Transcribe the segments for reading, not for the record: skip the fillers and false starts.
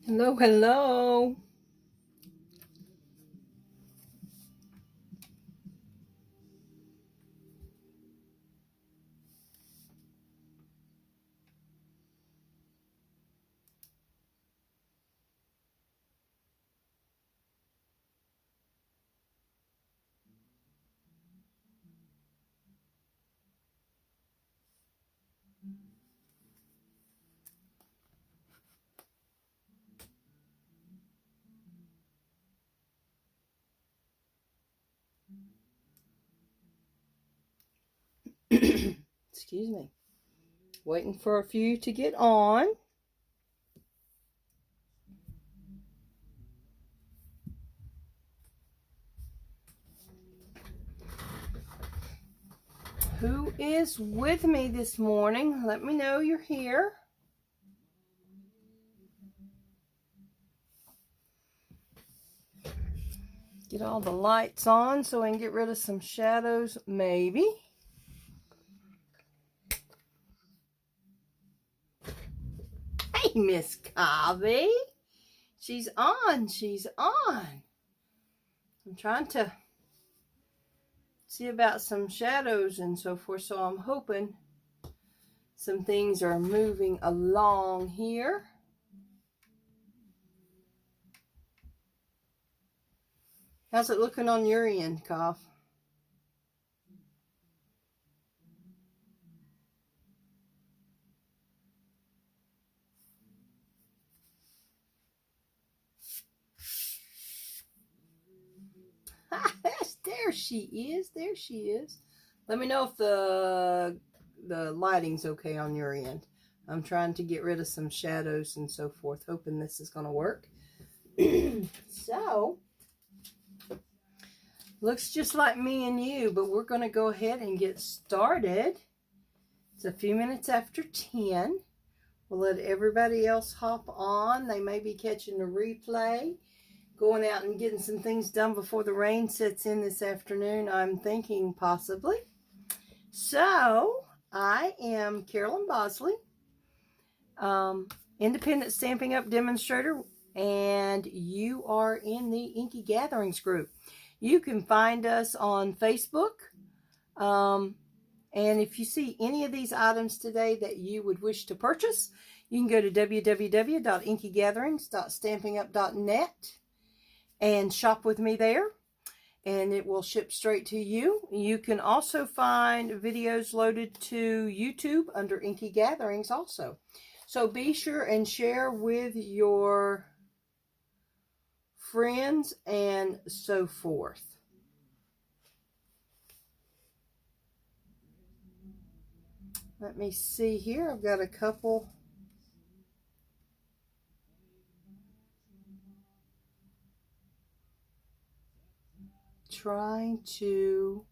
Hello, hello. Excuse me. Waiting for a few to get on. Who is with me this morning? Let me know you're here. Get all the lights on so I can get rid of some shadows, maybe. Hey, Miss Cobby. She's on. She's on. I'm trying to see about some shadows and so forth, so I'm hoping some things are moving along here. How's it looking on your end, Cough? There she is. There she is. Let me know if the lighting's okay on your end. I'm trying to get rid of some shadows and so forth, hoping this is going to work. So, looks just like me and you, but we're going to go ahead and get started. It's a few minutes after 10. We'll let everybody else hop on. They may be catching the replay, going out and getting some things done before the rain sets in this afternoon, I'm thinking possibly. So, I am Carolyn Bosley, independent Stampin' Up demonstrator, and you are in the Inky Gatherings group. You can find us on Facebook, and if you see any of these items today that you would wish to purchase, you can go to www.inkygatherings.stampinup.net and shop with me there, and it will ship straight to you. You can also find videos loaded to YouTube under Inky Gatherings also. So be sure and share with your friends and so forth. Let me see here. I've got a couple. Trying to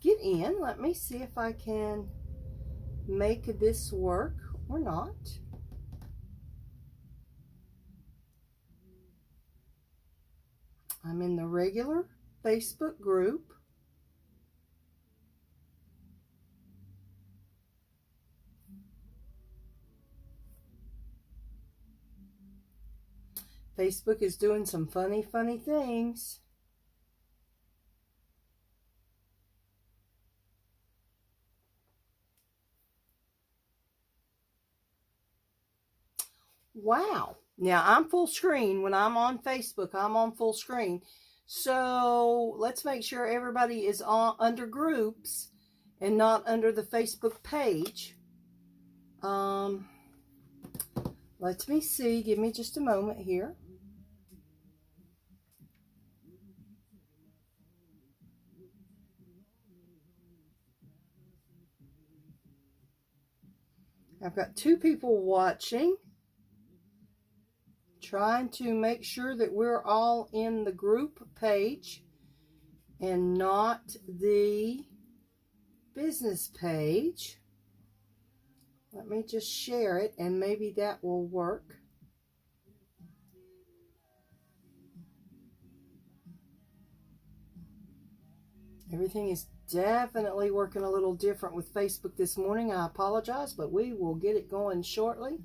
get in. Let me see if I can make this work or not. I'm in the regular Facebook group. Facebook is doing some funny things. Wow. Now, I'm full screen. When I'm on Facebook, I'm on full screen. So, let's make sure everybody is under groups and not under the Facebook page. Let me see. Give me just a moment here. I've got 2 people watching. Trying to make sure that we're all in the group page and not the business page. Let me just share it and maybe that will work. Everything is definitely working a little different with Facebook this morning. I apologize, but we will get it going shortly.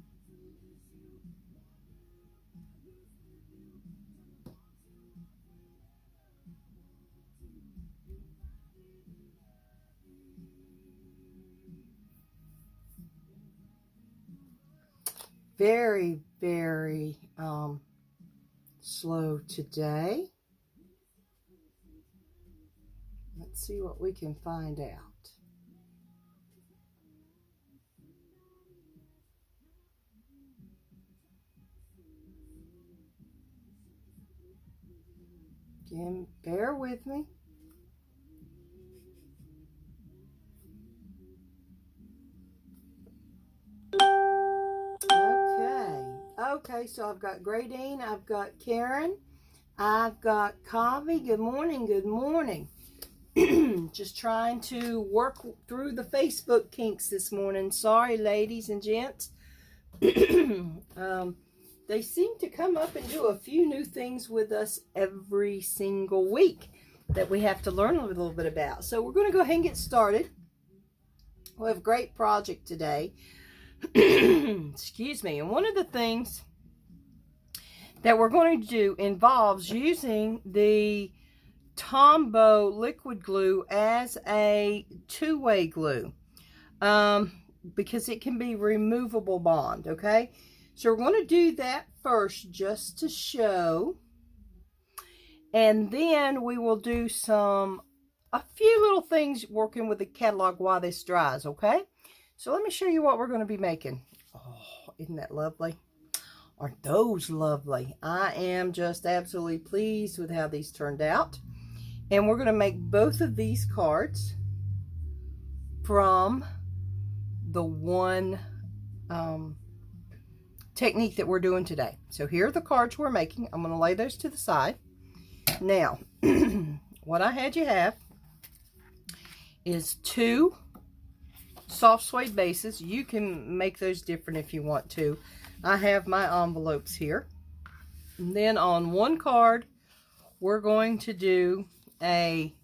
very, very slow today. Let's see what we can find out. Again, bear with me. Okay, so I've got Gradine, I've got Karen, I've got Kavi. Good morning, good morning. Just trying to work through the Facebook kinks this morning. Sorry, ladies and gents. They seem to come up and do a few new things with us every single week that we have to learn a little bit about. So we're going to go ahead and get started. We have a great project today. Excuse me. And one of the things that we're going to do involves using the Tombow liquid glue as a two-way glue, because it can be removable bond. Okay, so we're going to do that first just to show, and then we will do a few little things working with the catalog while this dries. Okay, so let me show you what we're going to be making. Oh, isn't that lovely? Aren't those lovely? I am just absolutely pleased with how these turned out. And we're going to make both of these cards from the one technique that we're doing today. So here are the cards we're making. I'm going to lay those to the side. Now, what I had you have is 2 soft suede bases. You can make those different if you want to. I have my envelopes here. And then on one card, we're going to do a,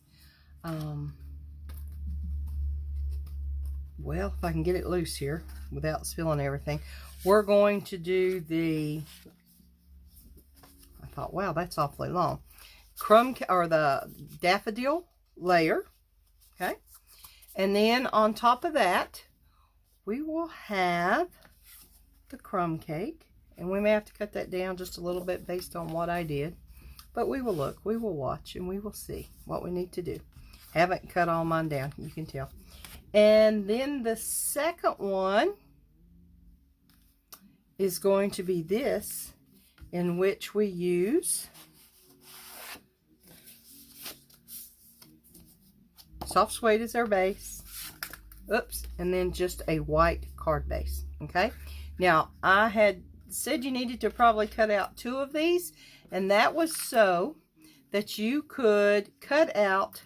well, if I can get it loose here without spilling everything, we're going to do the, I thought, wow, that's awfully long, or the daffodil layer, okay? And then on top of that, we will have the crumb cake, and we may have to cut that down just a little bit based on what I did. But we will look, we will watch, and we will see what we need to do. Haven't cut all mine down, you can tell. And then the second one is going to be this, in which we use soft suede as our base. Oops, and then just a white card base, okay? Now, I had said you needed to probably cut out 2 of these, and that was so that you could cut out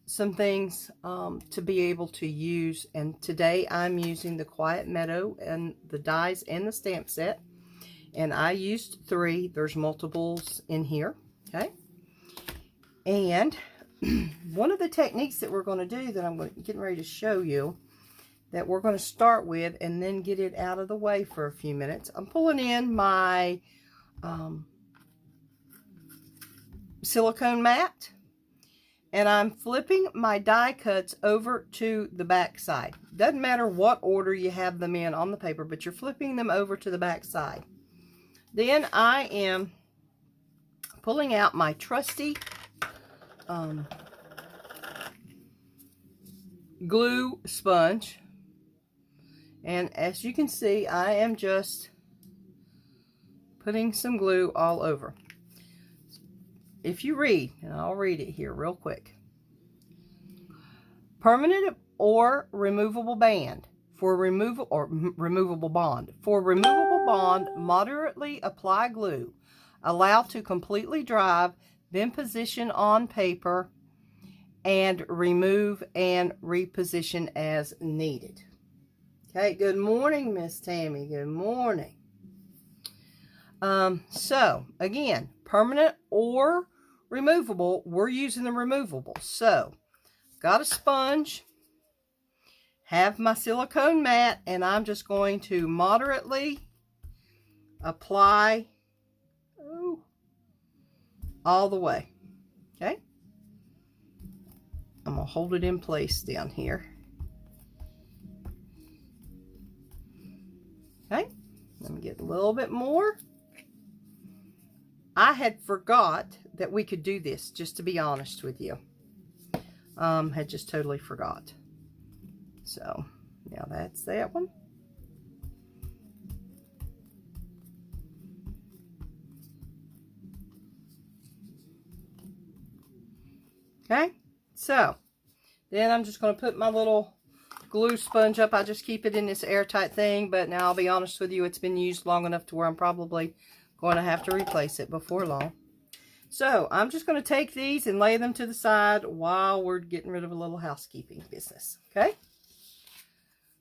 some things to be able to use. And today I'm using the Quiet Meadow and the dies and the stamp set. And I used 3. There's multiples in here. Okay. And one of the techniques that we're going to do that I'm getting ready to show you, that we're going to start with and then get it out of the way for a few minutes. I'm pulling in my silicone mat, and I'm flipping my die cuts over to the back side. Doesn't matter what order you have them in on the paper, but you're flipping them over to the back side. Then I am pulling out my trusty glue sponge, and as you can see, I am just putting some glue all over. If you read, and I'll read it here real quick. Permanent or removable band. For removal or removable bond. For removable bond, moderately apply glue. Allow to completely dry, then position on paper and remove and reposition as needed. Okay, good morning, Miss Tammy. Good morning. So, again, permanent or removable, we're using the removable. So, got a sponge, have my silicone mat, and I'm just going to moderately apply all the way. Okay? I'm going to hold it in place down here. Okay? Let me get little bit more. I had forgot that we could do this, just to be honest with you. Had just totally forgot. So, now that's that one. Okay, so then I'm just going to put my little glue sponge up. I just keep it in this airtight thing, but now I'll be honest with you, it's been used long enough to where I'm probably going to have to replace it before long. So I'm just going to take these and lay them to the side while we're getting rid of a little housekeeping business. Okay,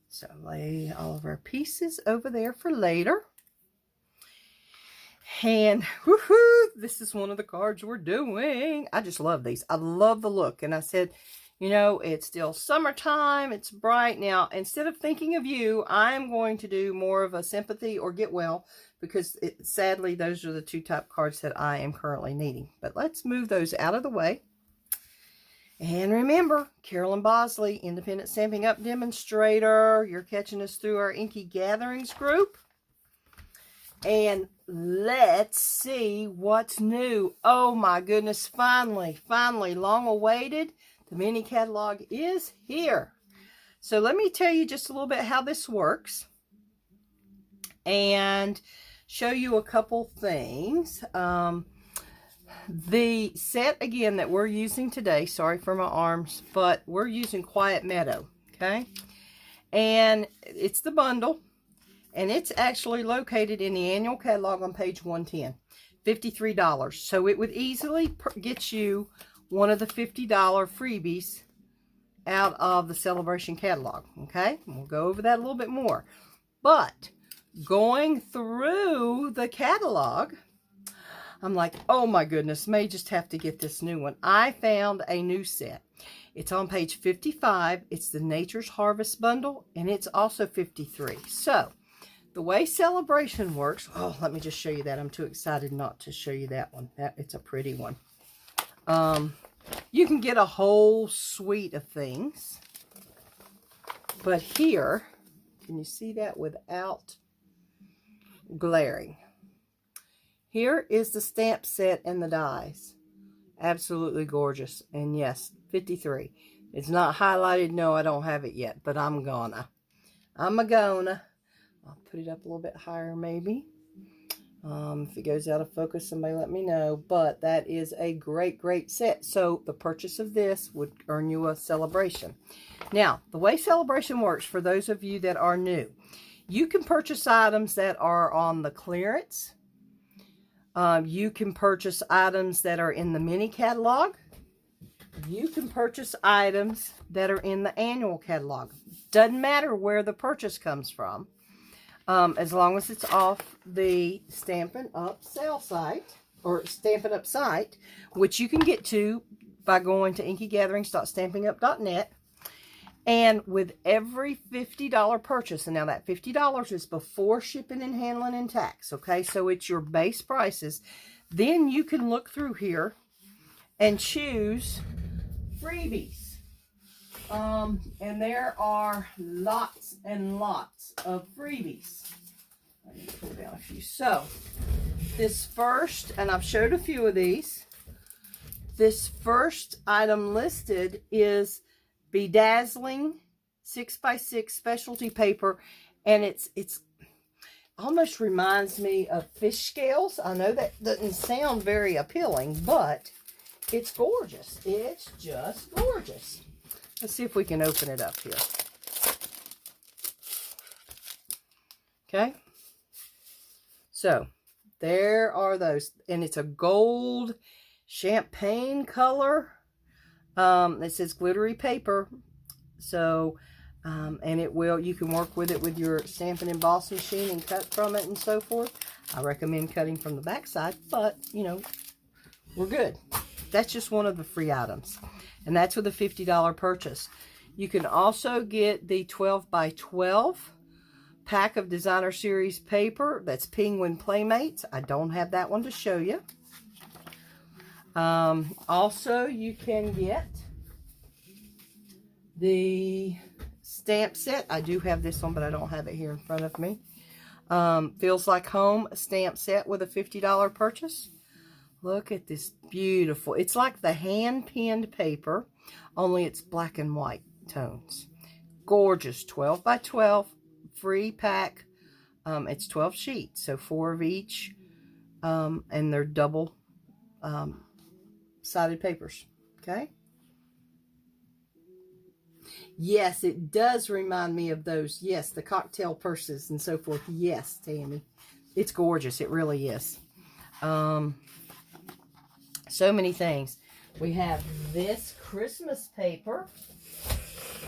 so lay all of our pieces over there for later. And woohoo, this is one of the cards we're doing. I just love these. I love the look. And I said, you know, it's still summertime. It's bright. Now, instead of thinking of you, I'm going to do more of a sympathy or get well, because sadly, those are the two top cards that I am currently needing. But let's move those out of the way. And remember, Carolyn Bosley, Independent Stampin' Up Demonstrator. You're catching us through our Inky Gatherings group. And let's see what's new. Oh my goodness, finally, long awaited. The mini catalog is here. So let me tell you just a little bit how this works and show you a couple things. The set again that we're using today, sorry for my arms, but we're using Quiet Meadow, okay? And it's the bundle. And it's actually located in the annual catalog on page 110, $53. So it would easily get you one of the $50 freebies out of the Celebration catalog. Okay, we'll go over that a little bit more. But going through the catalog, I'm like, oh my goodness, may just have to get this new one. I found a new set. It's on page 55. It's the Nature's Harvest bundle, and it's also 53. So the way Celebration works, oh, let me just show you that. I'm too excited not to show you that one. It's a pretty one. You can get a whole suite of things. But here, can you see that without glaring? Here is the stamp set and the dies. Absolutely gorgeous. And yes, 53. It's not highlighted. No, I don't have it yet, but I'm gonna. I'll put it up a little bit higher maybe. If it goes out of focus, somebody let me know. But that is a great set. So the purchase of this would earn you a Celebration. Now, the way Celebration works, for those of you that are new, you can purchase items that are on the clearance. You can purchase items that are in the mini catalog. You can purchase items that are in the annual catalog. Doesn't matter where the purchase comes from. As long as it's off the Stampin' Up sale site, or Stampin' Up site, which you can get to by going to inkygatherings.stampinup.net. And with every $50 purchase, and now that $50 is before shipping and handling and tax, okay? So it's your base prices. Then you can look through here and choose freebies. And there are lots and lots of freebies. Let me pull down a few. So, this first, and I've showed a few of these, this first item listed is Bedazzling 6x6 specialty paper, and it's almost reminds me of fish scales. I know that doesn't sound very appealing, but it's gorgeous. It's just gorgeous. Let's see if we can open it up here. Okay. So, there are those. And it's a gold champagne color. It says glittery paper. So, and you can work with it with your Stampin' Emboss machine and cut from it and so forth. I recommend cutting from the back side, but, you know, we're good. That's just one of the free items. And that's with a $50 purchase. You can also get the 12x12 pack of Designer Series paper. That's Penguin Playmates. I don't have that one to show you. Also, you can get the stamp set. I do have this one, but I don't have it here in front of me. Feels Like Home stamp set with a $50 purchase. Look at this beautiful. It's like the hand-pinned paper, only it's black and white tones. Gorgeous. 12 by 12 free pack. It's 12 sheets, so 4 of each, and they're double sided papers. Okay. Yes, it does remind me of those. Yes, the cocktail purses and so forth. Yes, Tammy. It's gorgeous. It really is. So many things. We have this Christmas paper.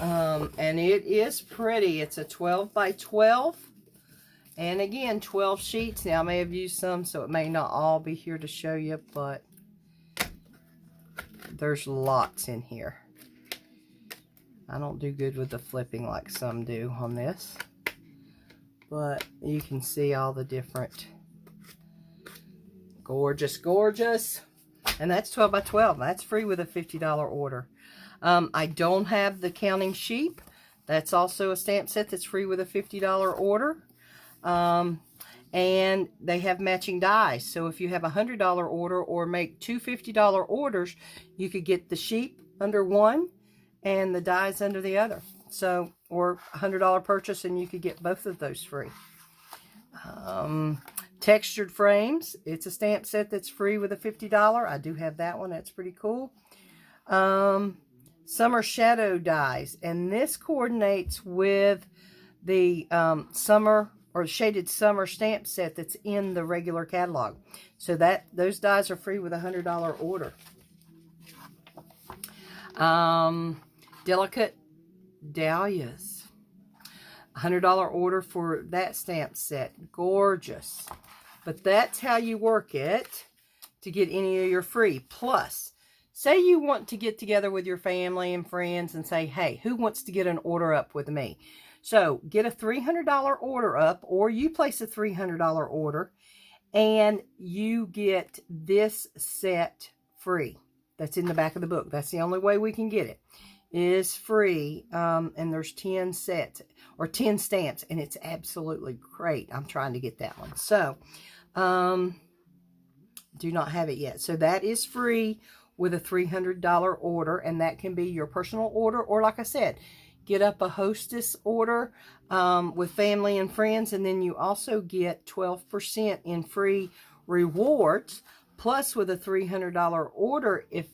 And it is pretty. It's a 12 by 12. And again, 12 sheets. Now, I may have used some, so it may not all be here to show you, but there's lots in here. I don't do good with the flipping like some do on this. But you can see all the different. Gorgeous, gorgeous. And that's 12 by 12. That's free with a $50 order. I don't have the Counting Sheep. That's also a stamp set that's free with a $50 order. And they have matching dies. So if you have a $100 order or make two $50 orders, you could get the sheep under one and the dies under the other. So, or $100 purchase and you could get both of those free. Textured frames. It's a stamp set that's free with a $50. I do have that one. That's pretty cool. Summer Shadow dies. And this coordinates with the summer or shaded summer stamp set that's in the regular catalog. So that those dies are free with a $100 order. Delicate Dahlias. $100 order for that stamp set. Gorgeous. But that's how you work it to get any of your free. Plus, say you want to get together with your family and friends and say, hey, who wants to get an order up with me? So get a $300 order up, or you place a $300 order and you get this set free. That's in the back of the book. That's the only way we can get it. It is free, and there's 10 sets or 10 stamps, and it's absolutely great. I'm trying to get that one. So, do not have it yet. So that is free with a $300 order, and that can be your personal order, or like I said, get up a hostess order with family and friends, and then you also get 12% in free rewards, plus with a $300 order, if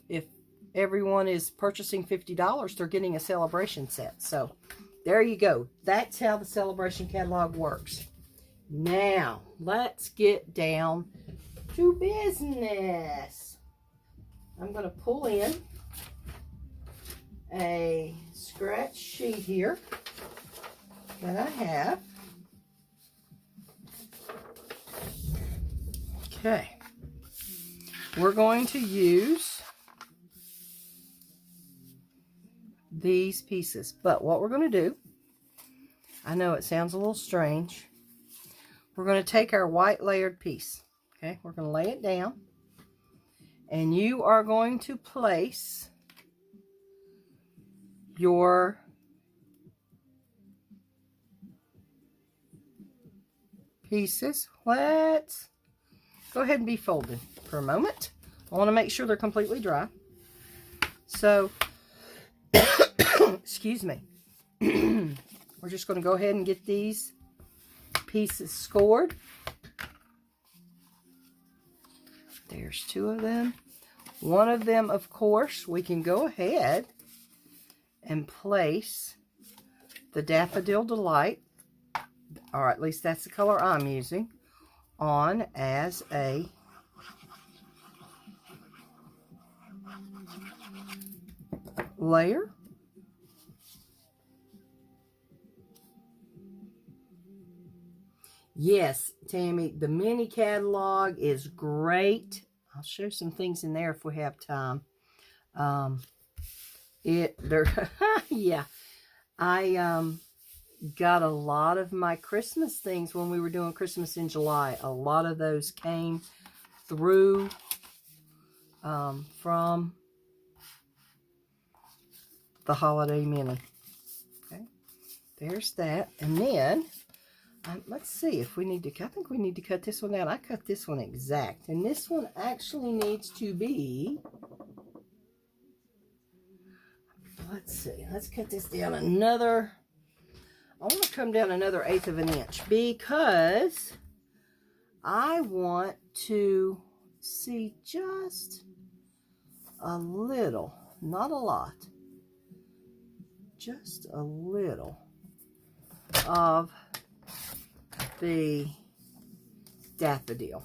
everyone is purchasing $50, they're getting a celebration set. So there you go. That's how the celebration catalog works. Now, let's get down to business. I'm going to pull in a scratch sheet here that I have. Okay. We're going to use these pieces, but what we're going to do, I know it sounds a little strange, we're going to take our white layered piece, okay, we're going to lay it down, and you are going to place your pieces. Let's go ahead and be folded for a moment. I want to make sure they're completely dry. So excuse me. We're just going to go ahead and get these pieces scored. There's two of them. One of them, of course, we can go ahead and place the Daffodil Delight, or at least that's the color I'm using, on as a layer. Yes, Tammy, the mini catalog is great. I'll show some things in there if we have time. Yeah, I got a lot of my Christmas things when we were doing Christmas in July. A lot of those came through from the holiday mini. Okay, there's that. And then Let's see if we need to, I think we need to cut this one down. I cut this one exact. And this one actually needs to be, let's see, let's cut this down another, I want to come down another 1/8 of an inch because I want to see just a little, not a lot, just a little of the daffodil.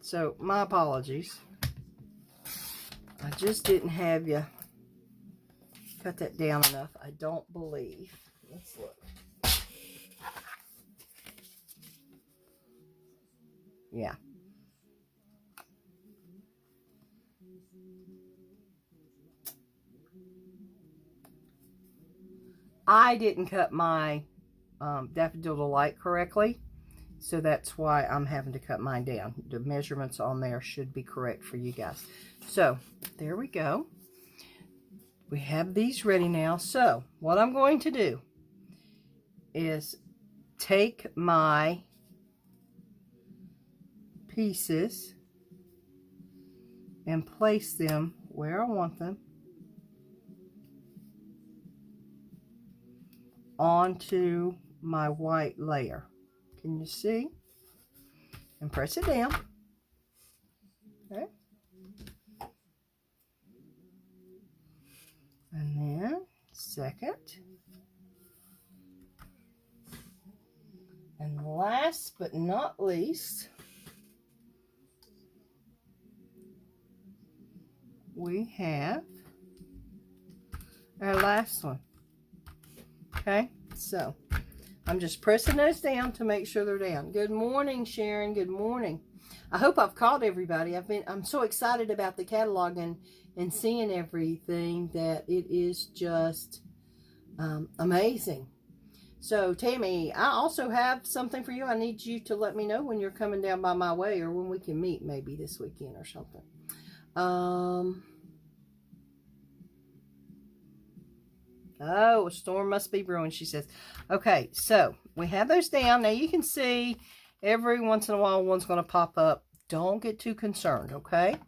So my apologies. I just didn't have you cut that down enough, I don't believe. Let's look. Yeah. I didn't cut my Daffodil Delight correctly, so that's why I'm having to cut mine down. The measurements on there should be correct for you guys. So there we go. We have these ready now. So what I'm going to do is take my pieces and place them where I want them onto my white layer. Can you see? And press it down. Okay. And then second. And last but not least, we have our last one. Okay, so I'm just pressing those down to make sure they're down. Good morning, Sharon. Good morning. I hope I've called everybody. I'm so excited about the catalog and seeing everything that it is just amazing. So Tammy, I also have something for you. I need you to let me know when you're coming down by my way, or when we can meet, maybe this weekend or something. Oh, a storm must be brewing, she says. Okay, so we have those down. Now you can see every once in a while one's going to pop up. Don't get too concerned, okay?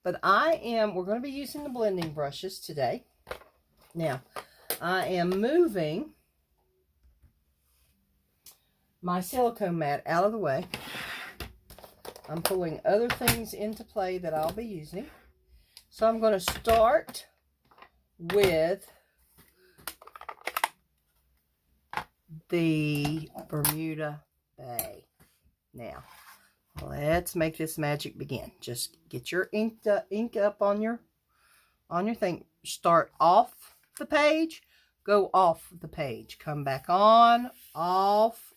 But we're going to be using the blending brushes today. Now, I am moving my silicone mat out of the way. I'm pulling other things into play that I'll be using. So I'm going to start with the Bermuda Bay. Now, let's make this magic begin. Just get your ink up on your thing. Start off the page, go off the page, come back on, off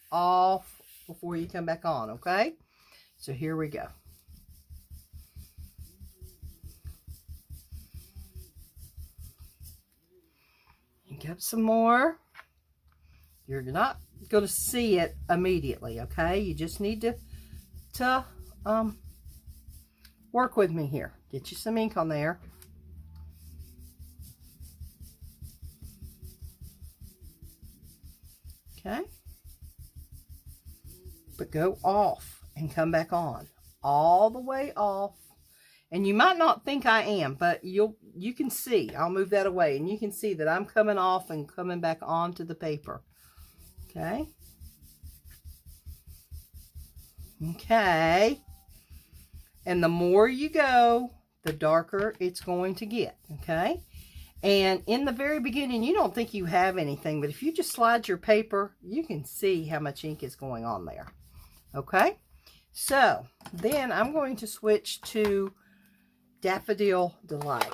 before you come back on, okay? So here we go. Ink up some more. You're not going to see it immediately, okay? You just need to work with me here. Get you some ink on there. Okay? But go off and come back on. All the way off. And you might not think I am, but you can see. I'll move that away, and you can see that I'm coming off and coming back onto the paper. Okay. Okay. And the more you go, the darker it's going to get. Okay. And in the very beginning, you don't think you have anything, but if you just slide your paper, you can see how much ink is going on there. Okay. So then I'm going to switch to Daffodil Delight.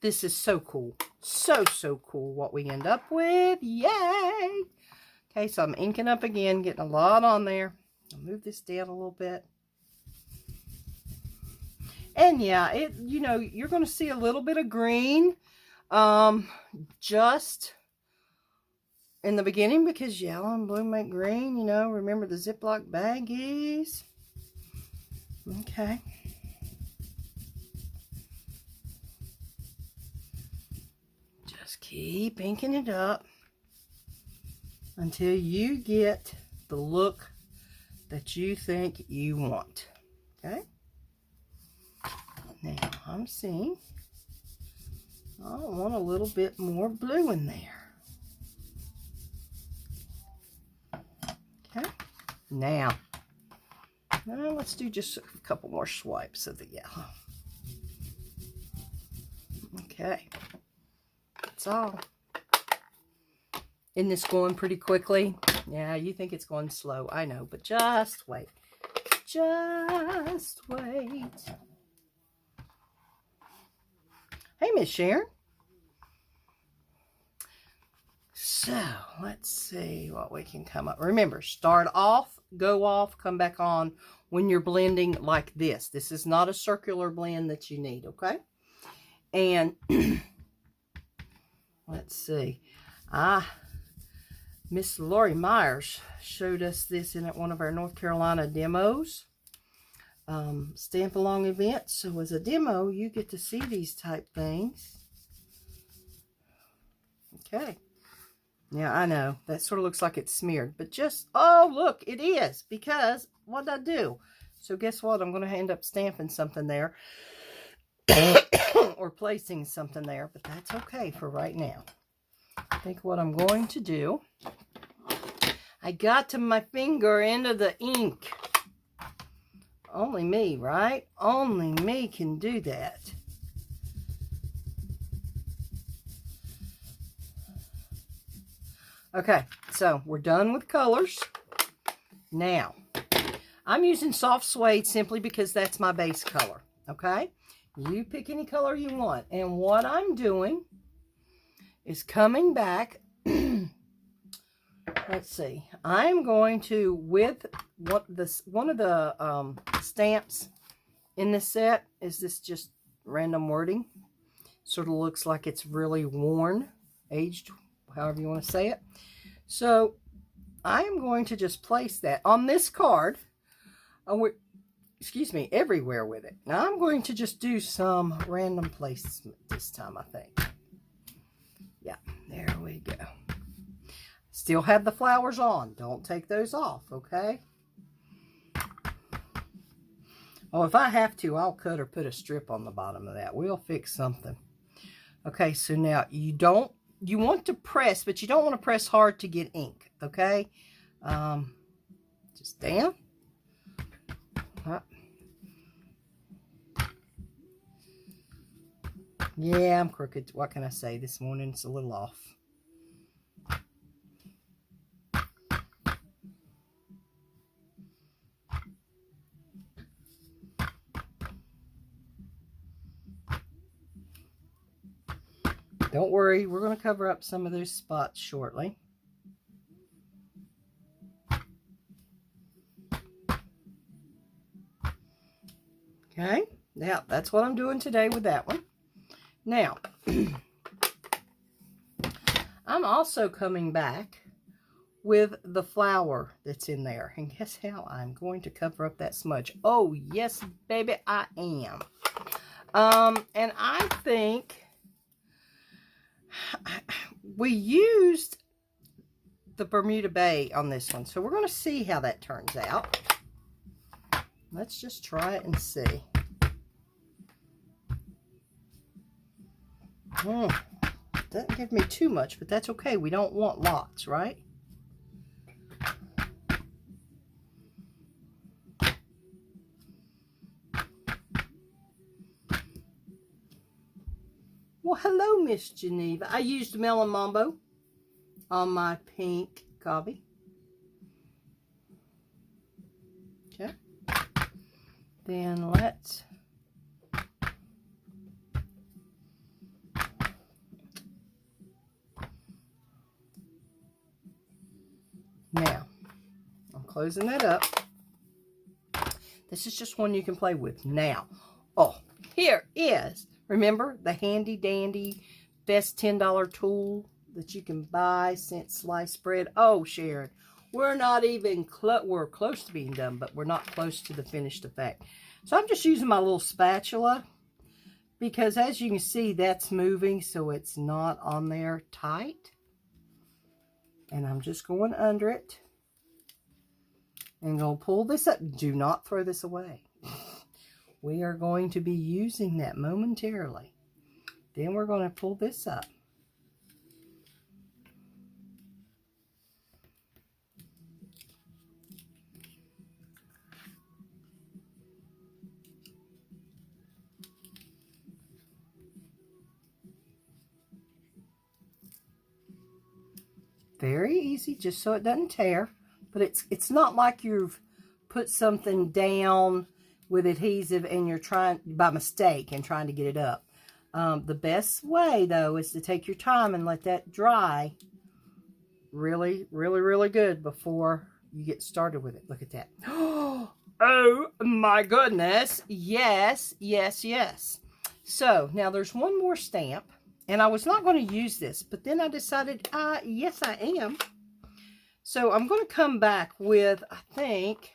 This is so cool. So cool what we end up with. Yay! Okay, so I'm inking up again, getting a lot on there. I'll move this down a little bit. And yeah, you're going to see a little bit of green just in the beginning, because yellow and blue make green, remember the Ziploc baggies. Okay. Just keep inking it up until you get the look that you think you want. Okay? Now, I'm seeing I want a little bit more blue in there. Okay? Now let's do just a couple more swipes of the yellow. Okay. That's all. Isn't this going pretty quickly? Yeah, you think it's going slow. I know, but just wait. Just wait. Hey, Miss Sharon. So, let's see what we can come up. Remember, start off, go off, come back on when you're blending like this. This is not a circular blend that you need, okay? And let's see. Miss Lori Myers showed us this in one of our North Carolina demos. Stamp along events. So as a demo, you get to see these type things. Okay. Now, I know that sort of looks like it's smeared, but just, oh, look, it is, because what did I do? So guess what? I'm going to end up stamping something there or placing something there, but that's okay for right now. I think what I'm going to do, I got to my finger into the ink. Only me, right? Only me can do that. Okay, so we're done with colors. Now, I'm using soft suede simply because that's my base color, okay? You pick any color you want. And what I'm doing is coming back. Let's see. I'm going to, with one of the stamps in this set, is this just random wording. Sort of looks like it's really worn, aged, however you want to say it. So I am going to just place that on this card. Excuse me, everywhere with it. Now I'm going to just do some random placement this time, I think. Yeah, there we go. Still have the flowers on. Don't take those off, okay? Oh, if I have to, I'll cut or put a strip on the bottom of that. We'll fix something. Okay, so now you want to press, but you don't want to press hard to get ink, okay? Just down. Up. Yeah, I'm crooked. What can I say? This morning it's a little off. Don't worry, we're going to cover up some of those spots shortly. Okay, now that's what I'm doing today with that one. Now, I'm also coming back with the flower that's in there. And guess how I'm going to cover up that smudge? Oh, yes, baby, I am. And I think we used the Bermuda Bay on this one, so we're going to see how that turns out. Let's just try it and see. Doesn't give me too much, but that's okay. We don't want lots, right? Well, hello, Miss Geneva. I used Melon Mambo on my pink copy. Okay. Then let's now, I'm closing that up. This is just one you can play with. Now, oh, here is, remember the handy dandy best $10 tool that you can buy since sliced bread? Oh, Sharon, we're not even we're close to being done, but we're not close to the finished effect. So I'm just using my little spatula because as you can see, that's moving, so it's not on there tight. And I'm just going under it and going to pull this up. Do not throw this away. We are going to be using that momentarily. Then we're going to pull this up. Very easy, just so it doesn't tear. But it's not like you've put something down with adhesive and you're trying, by mistake, and trying to get it up. The best way, though, is to take your time and let that dry really, really, really good before you get started with it. Look at that. Oh, my goodness. Yes, yes, yes. So, now there's one more stamp. And I was not going to use this, but then I decided, yes, I am. So I'm going to come back with, I think,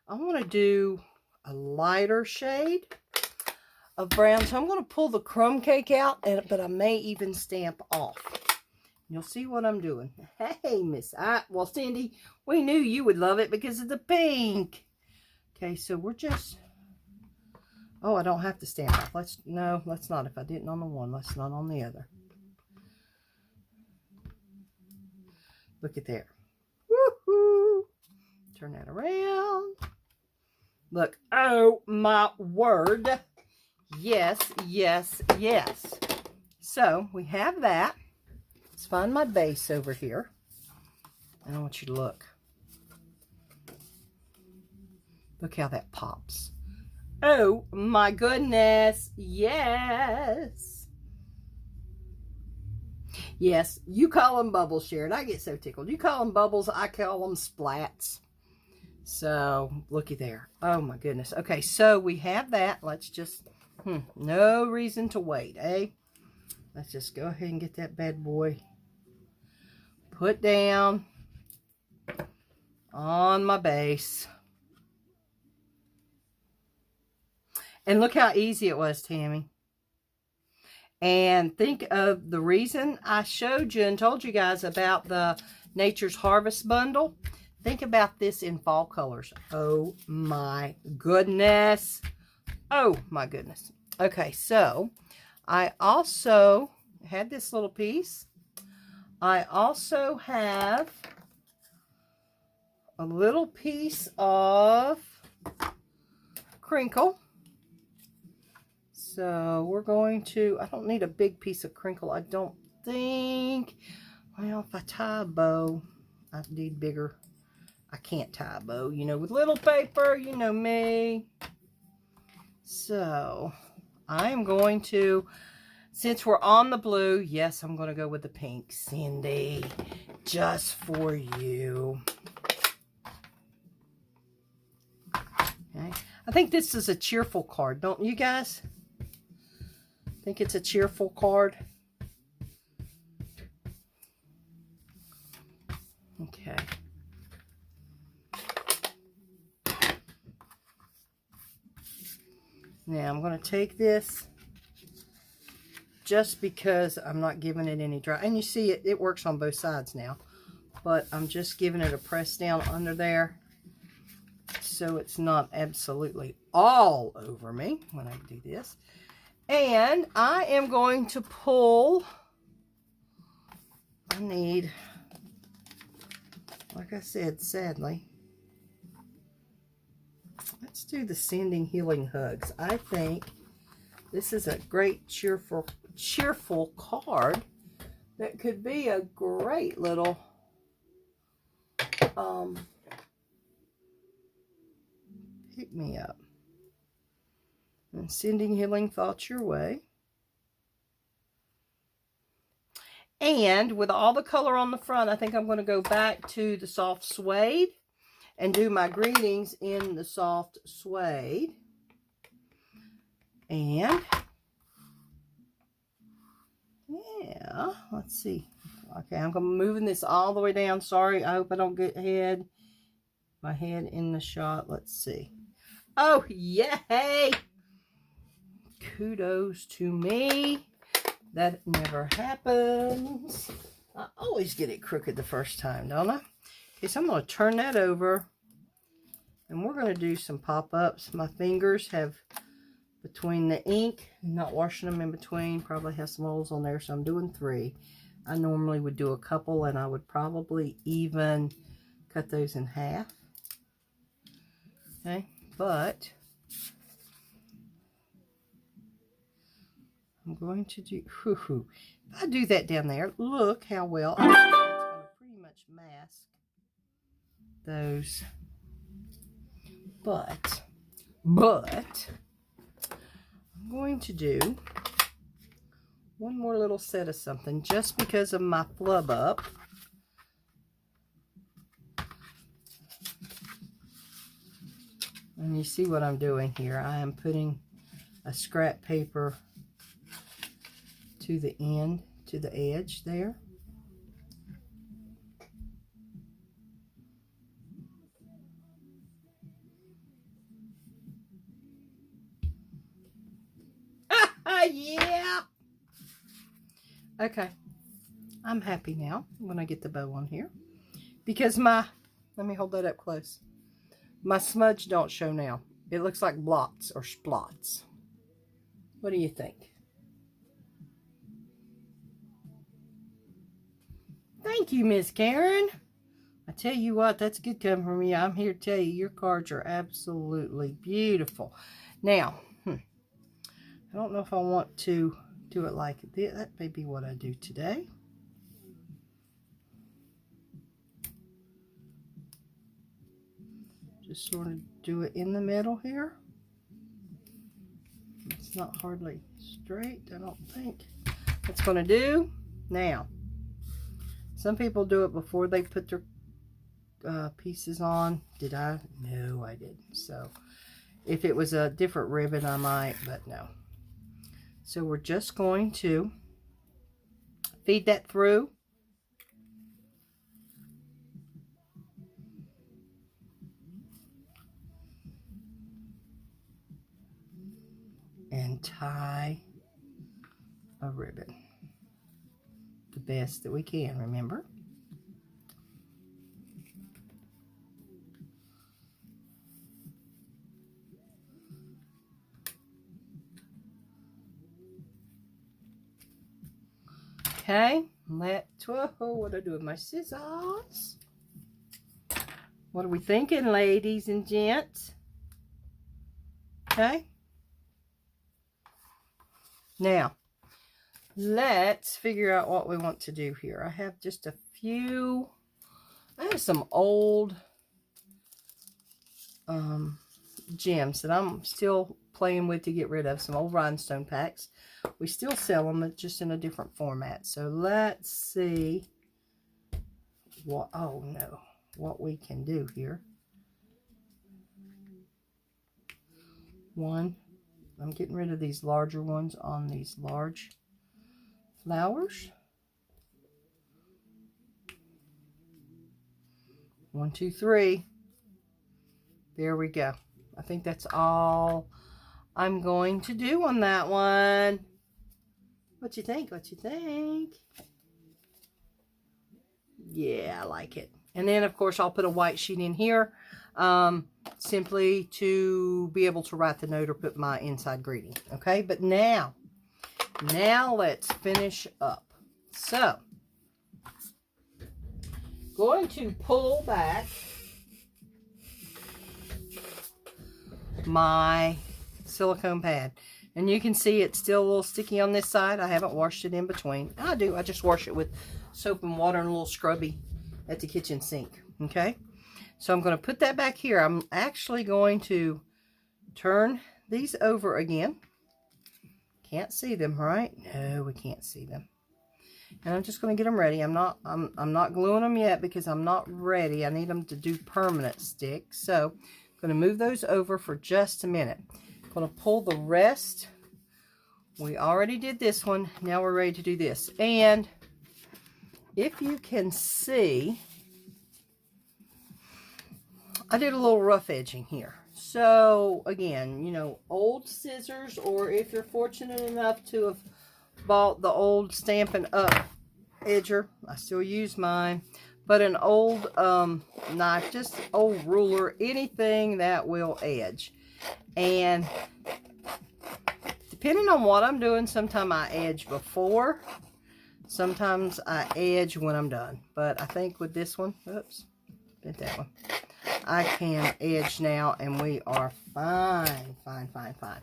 I want to do a lighter shade of brown. So I'm going to pull the crumb cake out, but I may even stamp off. You'll see what I'm doing. Hey, well, Cindy, we knew you would love it because of the pink. Okay, so we're just... Oh, I don't have to stamp off. No, let's not. If I didn't on the one, let's not on the other. Look at there. Woohoo! Turn that around. Look. Oh, my word. Yes, yes, yes. So, we have that. Let's find my base over here. And I want you to look. Look how that pops. Oh my goodness, yes. Yes, you call them bubbles, Sharon. I get so tickled. You call them bubbles, I call them splats. So, looky there. Oh my goodness. Okay, so we have that. Let's just, no reason to wait, eh? Let's just go ahead and get that bad boy put down on my base. And look how easy it was, Tammy. And think of the reason I showed you and told you guys about the Nature's Harvest bundle. Think about this in fall colors. Oh my goodness. Oh my goodness. Okay, so I also had this little piece. I also have a little piece of crinkle. So we're going to, I don't need a big piece of crinkle, I don't think. Well, if I tie a bow, I need bigger. I can't tie a bow, you know, with little paper, you know me. So I am going to, since we're on the blue, yes, I'm going to go with the pink, Cindy, just for you. Okay. I think this is a cheerful card, don't you guys? I think it's a cheerful card. Okay. Now I'm going to take this just because I'm not giving it any dry. And you see it works on both sides now. But I'm just giving it a press down under there so it's not absolutely all over me when I do this. And I am going to pull, I need, like I said, sadly, let's do the Sending Healing Hugs. I think this is a great cheerful card that could be a great little pick me up. And sending healing thoughts your way. And with all the color on the front, I think I'm going to go back to the soft suede and do my greetings in the soft suede. And yeah, let's see. Okay, I'm moving this all the way down. Sorry, I hope I don't get my head in the shot. Let's see. Oh, yay! kudos to me. That never happens. I always get it crooked the first time, don't I? Okay, so I'm going to turn that over. And we're going to do some pop-ups. My fingers have, between the ink, not washing them in between, probably has some holes on there, so I'm doing 3. I normally would do a couple, and I would probably even cut those in half. Okay, but I'm going to do, if I do that down there, look how well it's going to pretty much mask those. But I'm going to do one more little set of something just because of my flub up. And you see what I'm doing here. I am putting a scrap paper to the end, to the edge there. Yeah. Okay. I'm happy now when I get the bow on here. Because let me hold that up close. My smudge don't show now. It looks like blots or splots. What do you think? Thank you, Miss Karen. I tell you what, that's good coming from you. I'm here to tell you, your cards are absolutely beautiful. Now, I don't know if I want to do it like this. That may be what I do today. Just sort of do it in the middle here. It's not hardly straight, I don't think. That's going to do. Now, some people do it before they put their pieces on. Did I? No, I didn't. So, if it was a different ribbon, I might, but no. So we're just going to feed that through. And tie a ribbon. The best that we can, remember? Okay, whoa, what do I do with my scissors? What are we thinking, ladies and gents? Okay. Now, let's figure out what we want to do here. I have just a few, I have some old gems that I'm still playing with to get rid of, some old rhinestone packs. We still sell them, just in a different format. So let's see what, oh no, what we can do here. One, I'm getting rid of these larger ones on these large flowers. 1, 2, 3. There we go. I think that's all I'm going to do on that one. What you think? What you think? Yeah, I like it. And then, of course, I'll put a white sheet in here simply to be able to write the note or put my inside greeting. Okay, but now let's finish up. So, going to pull back my silicone pad. And you can see it's still a little sticky on this side. I haven't washed it in between. I just wash it with soap and water and a little scrubby at the kitchen sink. Okay, so I'm going to put that back here. I'm actually going to turn these over again. Can't see them, right? No, we can't see them. And I'm just going to get them ready. I'm not gluing them yet because I'm not ready. I need them to do permanent stick. So I'm going to move those over for just a minute. I'm going to pull the rest. We already did this one. Now we're ready to do this. And if you can see, I did a little rough edging here. So again, you know, old scissors, or if you're fortunate enough to have bought the old Stampin' Up edger, I still use mine, but an old knife, just old ruler, anything that will edge. And depending on what I'm doing, sometimes I edge before, sometimes I edge when I'm done. But I think with this one, oops, bent that one, I can edge now, and we are fine, fine, fine, fine.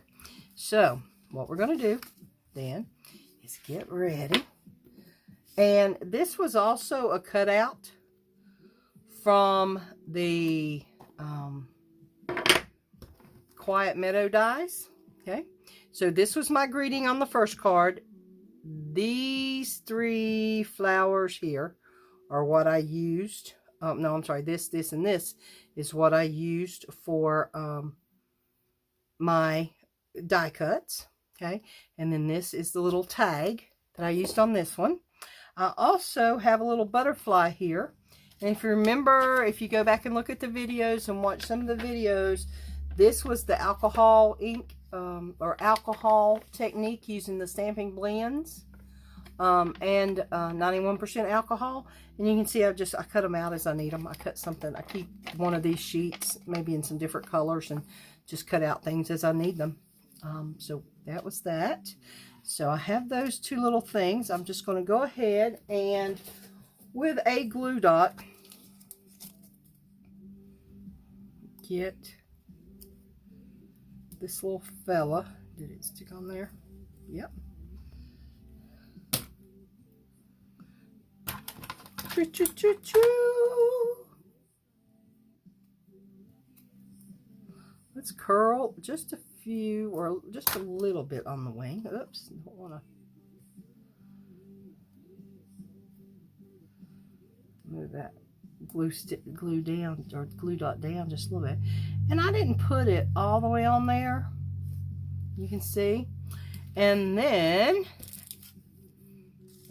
So what we're going to do then is get ready. And this was also a cutout from the Quiet Meadow dies. Okay, so this was my greeting on the first card. These 3 flowers here are what I used. No, I'm sorry, this, and this is what I used for my die cuts. Okay, and then this is the little tag that I used on this one. I also have a little butterfly here. And if you remember, if you go back and look at the videos and watch some of the videos, this was the alcohol ink or alcohol technique using the stamping blends and 91% alcohol. And you can see I cut them out as I need them. I cut something. I keep one of these sheets maybe in some different colors and just cut out things as I need them. So that was that. So I have those 2 little things. I'm just going to go ahead and with a glue dot get this little fella. Did it stick on there? Yep. Let's curl just a few, or just a little bit on the wing. Oops, don't want to move that glue down, or glue dot down just a little bit. And I didn't put it all the way on there, you can see. And then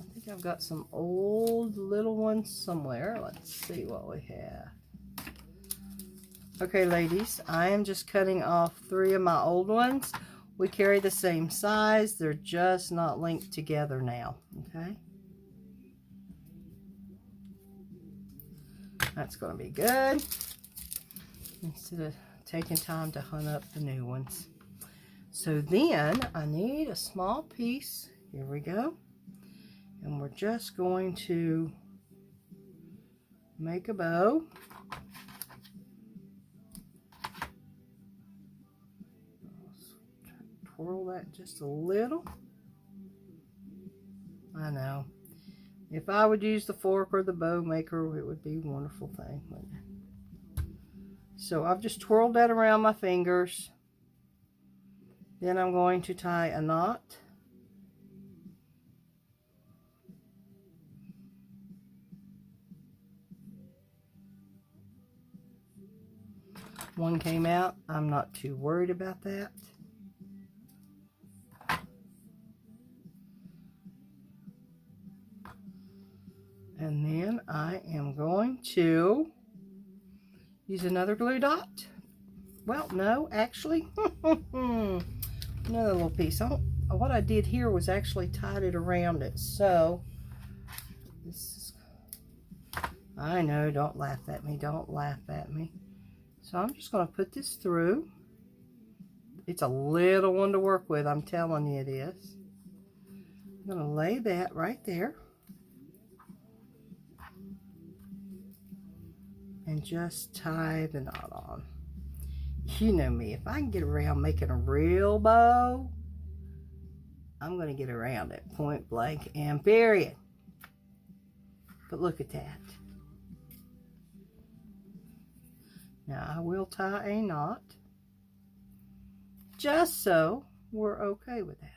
I think I've got some old little ones somewhere. Let's see what we have. Okay, ladies, I am just cutting off 3 of my old ones. We carry the same size. They're just not linked together now, okay? That's going to be good. Instead of taking time to hunt up the new ones. So then I need a small piece. Here we go. And we're just going to make a bow. Twirl that just a little. I know. If I would use the fork or the bow maker, it would be a wonderful thing. So I've just twirled that around my fingers. Then I'm going to tie a knot. One came out. I'm not too worried about that. And then I am going to use another glue dot. Well, no, actually, another little piece. What I did here was actually tied it around it. So, this is, I know, don't laugh at me, don't laugh at me. So I'm just going to put this through. It's a little one to work with, I'm telling you it is. I'm going to lay that right there. And just tie the knot on. You know me, if I can get around making a real bow, I'm going to get around it, point blank and period. But look at that. Now I will tie a knot, just so we're okay with that.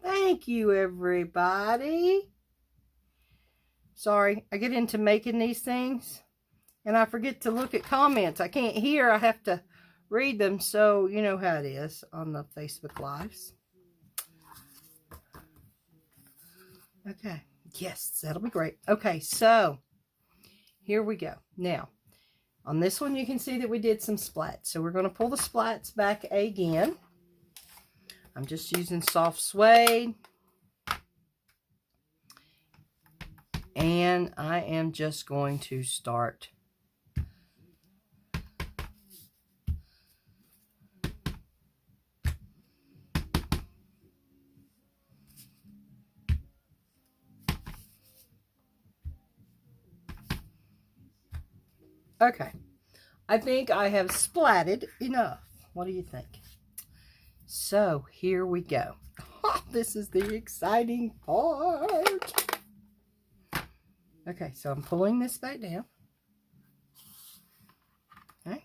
Thank you, everybody. Sorry, I get into making these things and I forget to look at comments. I can't hear, I have to read them, so you know how it is on the Facebook Lives. Okay, yes, that'll be great. Okay, so here we go. Now, on this one, you can see that we did some splats. So we're going to pull the splats back again. I'm just using soft suede. And I am just going to start okay. I think I have splatted enough. What do you think? So here we go. This is the exciting part. Okay, so I'm pulling this back down. Okay.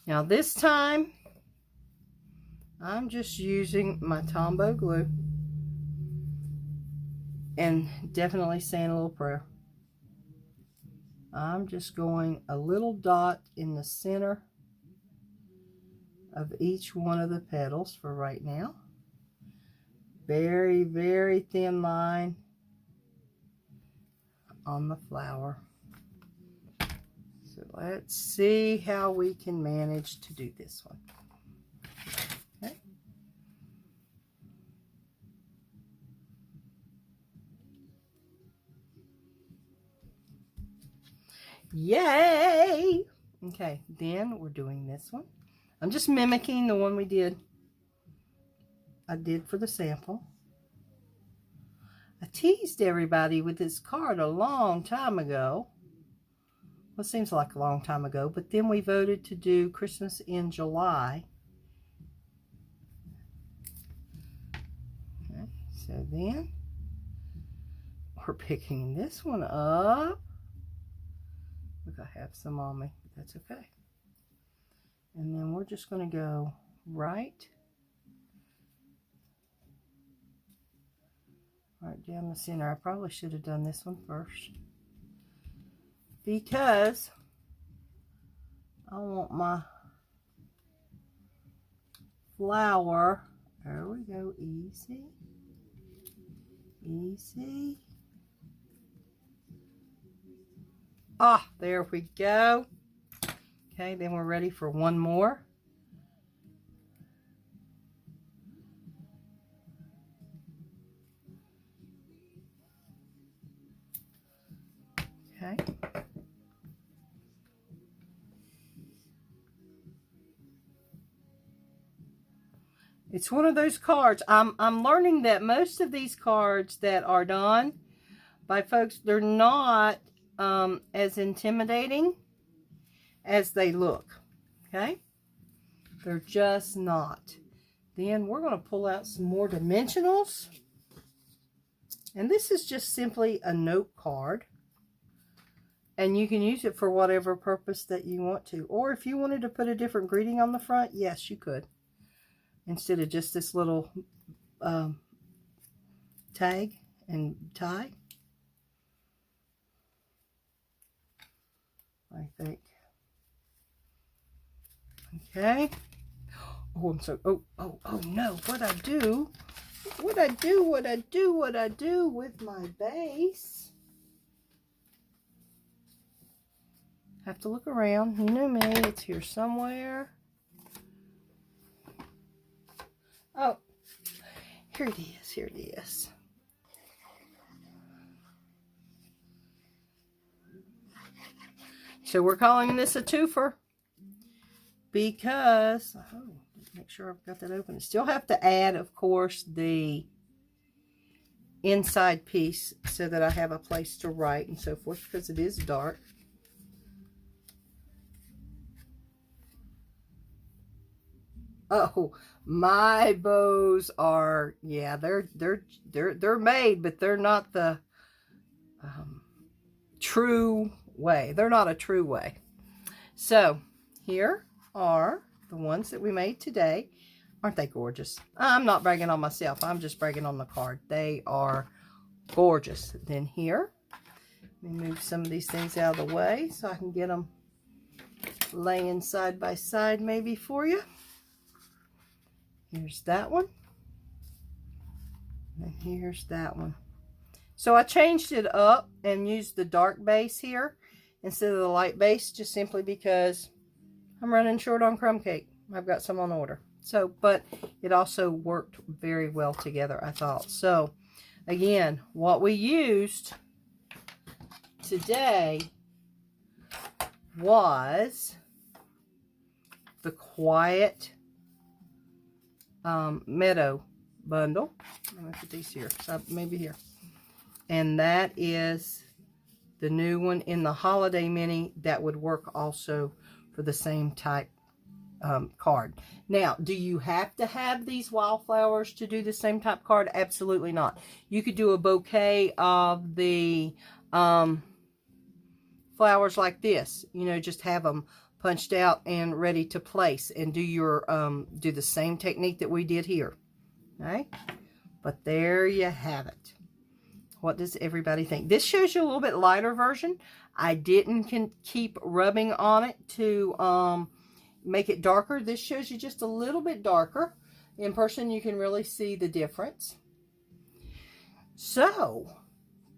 Now this time, I'm just using my Tombow glue and definitely saying a little prayer. I'm just going a little dot in the center of each one of the petals for right now. Very, very thin line on the flower. So let's see how we can manage to do this one. Okay. Yay! Okay, then we're doing this one. I'm just mimicking the one I did for the sample. I teased everybody with this card a long time ago. Well, it seems like a long time ago, but then we voted to do Christmas in July. Okay, so then we're picking this one up. Look, I have some on me, but that's okay. And then we're just going to go right down the center. I probably should have done this one first, because I want my flower. There we go. Easy. Easy. Ah, there we go. Okay, then we're ready for one more. Okay. It's one of those cards. I'm learning that most of these cards that are done by folks, they're not as intimidating as they look. Okay? They're just not. Then we're going to pull out some more dimensionals. And this is just simply a note card. And you can use it for whatever purpose that you want to. Or if you wanted to put a different greeting on the front, yes, you could. Instead of just this little tag and tie. I think. Okay. Oh, I'm so, oh no, what'd I do? What'd I do with my base? Have to look around. You know me, it's here somewhere. Oh, here it is, here it is. So we're calling this a twofer because, make sure I've got that open. I still have to add, of course, the inside piece so that I have a place to write and so forth, because it is dark. Oh, my bows are, yeah, they're made, but they're not the true way. They're not a true way. So here are the ones that we made today. Aren't they gorgeous? I'm not bragging on myself. I'm just bragging on the card. They are gorgeous. Then here, let me move some of these things out of the way so I can get them laying side by side maybe for you. Here's that one. And here's that one. So I changed it up and used the dark base here instead of the light base, just simply because I'm running short on crumb cake. I've got some on order. So, but it also worked very well together, I thought. So, again, what we used today was the Quiet Meadow bundle. Let me put these here, so maybe here. And that is the new one in the Holiday Mini that would work also for the same type card. Now, do you have to have these wildflowers to do the same type card? Absolutely not. You could do a bouquet of the flowers like this. You know, just have them punched out and ready to place, and do your do the same technique that we did here. Okay, but there you have it. What does everybody think? This shows you a little bit lighter version. I didn't keep rubbing on it to make it darker. This shows you just a little bit darker. In person, you can really see the difference. So,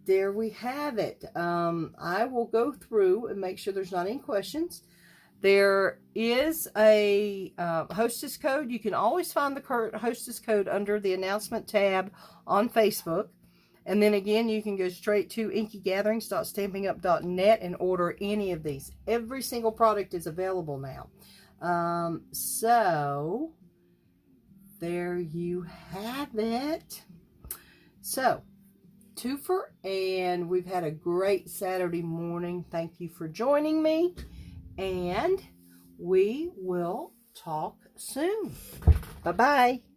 there we have it. I will go through and make sure there's not any questions. There is a hostess code. You can always find the hostess code under the announcement tab on Facebook. And then again, you can go straight to inkygatherings.stampinup.net and order any of these. Every single product is available now. So, there you have it. So, twofer, and we've had a great Saturday morning. Thank you for joining me, and we will talk soon. Bye-bye.